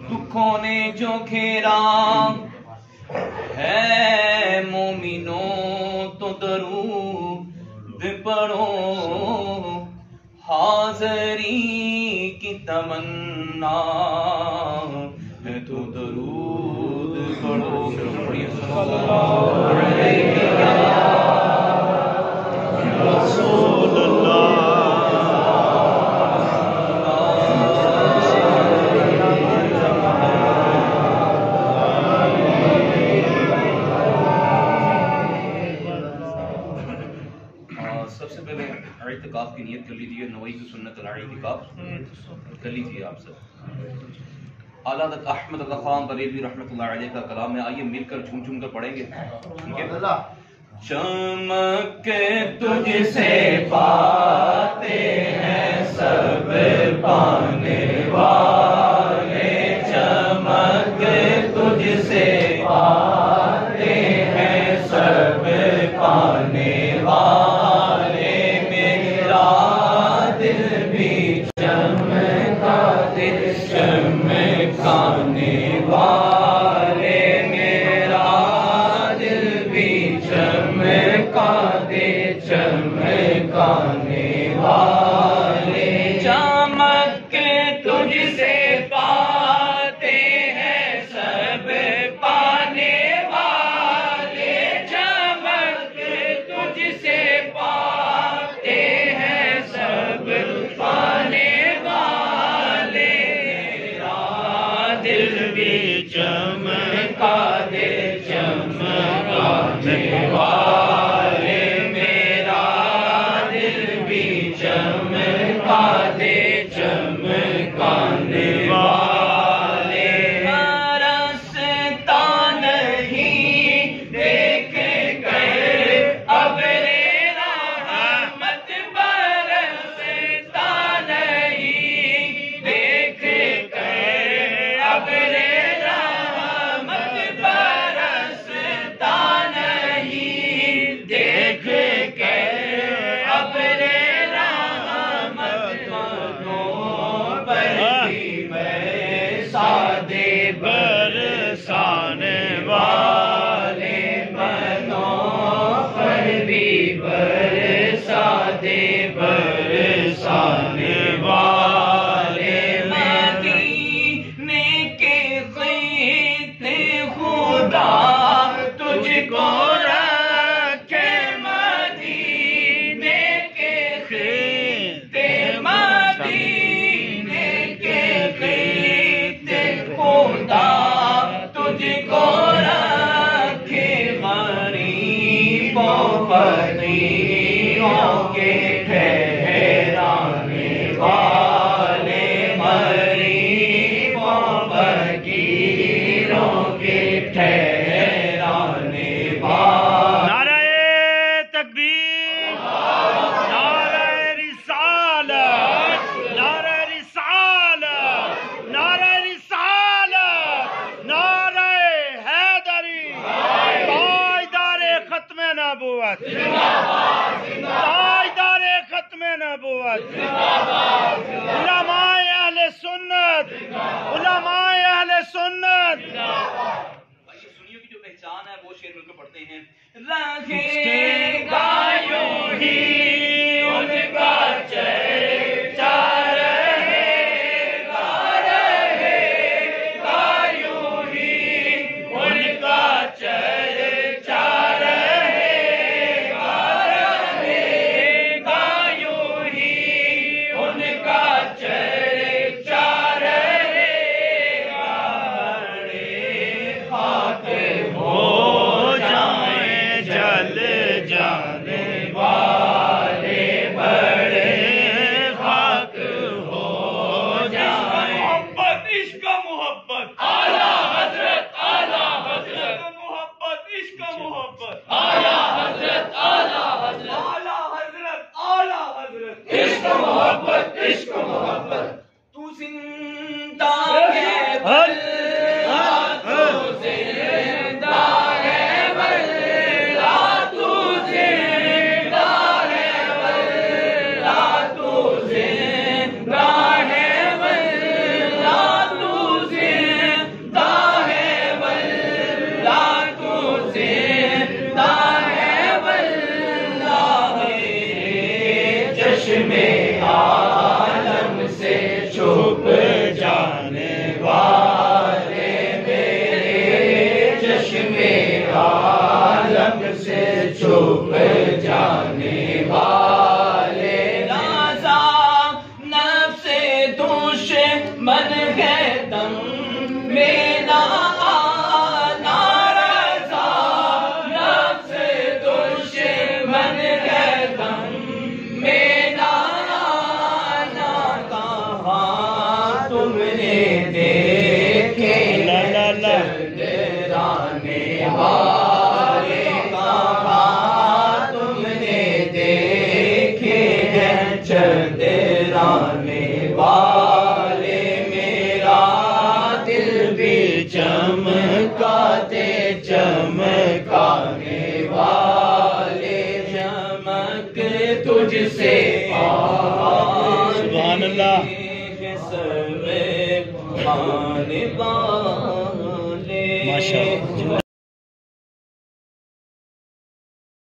دکھوں نے جو گھیرا ہے مومنوں تو درود پڑھو، حاضری کی تمنا ہے تو درود پڑھو۔ صلی اللہ علیہ رسول اللہ۔ اعتکاف کی نیت کر لیجیے، نویت سنت الاعتکاف کر لیجیے آپ سب۔ اعلیٰ حضرت احمد رضا خان بریلوی رحمۃ اللہ علیہ کا کلام ہے، آئیے مل کر جھوم جھوم کر پڑھیں گے۔ چمک تجھ سے پاتے ہیں سب پانے والے، چمک تجھ سے پاتے ہیں سب پانے والے، چمکانے والے، میرا دل بھی چمکا دے، چمکانے والے، چمک تجھ سے پاتے ہیں سب پانے والے، چمک تجھ سے پاتے ہیں سب پانے والے، دل بھی چمکا دے، چمکانے والے، میرا دل بھی چمکا دے، چمکانے والے، برستا نہیں دیکھ کر ابر رحمت، برستا نہیں دیکھ کر ابر رحمت، برستا نہیں دیکھ کر ابر رحمت، منوں پر بھی برسا دے، برسانے والے، منوں پر بھی برسا دے، برسانے والے، مدینے کے خطے خدا تجھ کو رکھے، مدینے کے خطے، مدینے کے خطے خدا تجھ کو رکھے، غریبوں فقیروں کے ٹھہرانے والے، غریبوں فقیروں کے ٹھہرانے والے، نعرہ تکبیر، نعرہ رسالت، نعرہ رسالت، نعرہ رسالت، نعرہ حیدری، تاجدار ختم نبوت، تاجدار ختم نبوت، علماء اہل سنت، علماء اہل سنت۔ آئیے سنیوں کی جو پہچان ہے وہ شعر مل کر پڑھتے ہیں۔ رہے گا یوں ہی ان کا چرچا، رہے گا یوں ہی ان کا چرچا، رہے گا یوں ہی ان کا چرچا، رہے گا خاک ہو جائیں جل جانے والے، چمکانے والے چمک تجھ سے سبحان اللہ آنے والے ماشاءاللہ